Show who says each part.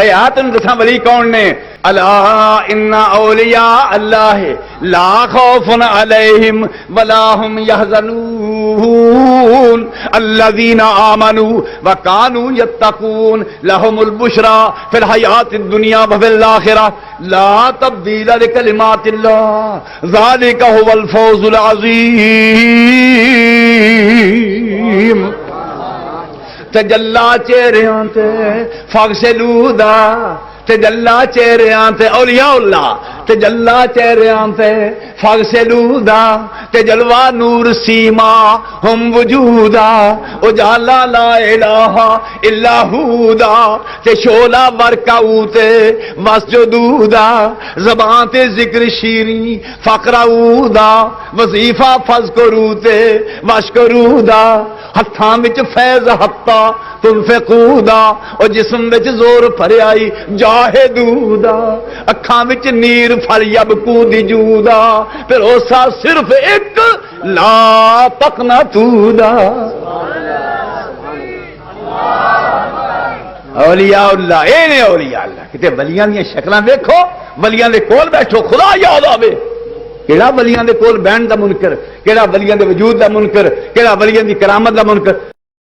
Speaker 1: اے آ تن دساں ولی کون نے؟ الا ان اولیاء اللہ لا خوف علیہم ولا هم يحزنون الذين آمنوا وكانوا يتقون لهم البشرى في الحیات الدنیا وفي الآخرة لا تبدیل لکلمات اللہ ذلك هو الفوز العظیم. تجلا چہریاں تے فغسلوا دا تجلا چہریاں تے اولیاء اللہ تجلا چہریاں تے فغسلوا دا تجلوا نور سیما ہم وجودا اجالا لا الہ الا ہو دا تے شولا برکاو تے مسجدودا زبان تے ذکر شیریں فقراو دا وظیفہ فذکرو تے واشکرو دا ہتھاں وچ فیض حتا تنفقو دا اور جسم وچ زور پھریائی جاہدو دا اکھاں وچ نیر فلیبکو دی جودا پھر اوسا صرف ایک لا تقنطو دا. اولیاء اللہ اے نے اولیاء اللہ کتے ولیاں دی شکلاں ویکھو ولیاں دے کول بیٹھو خدا یاد آوے. کیڑا ولیاں دے کول بہن دا منکر کیڑا ولیاں دے وجود دا منکر کیڑا ولیاں دی کرامت دا منکر.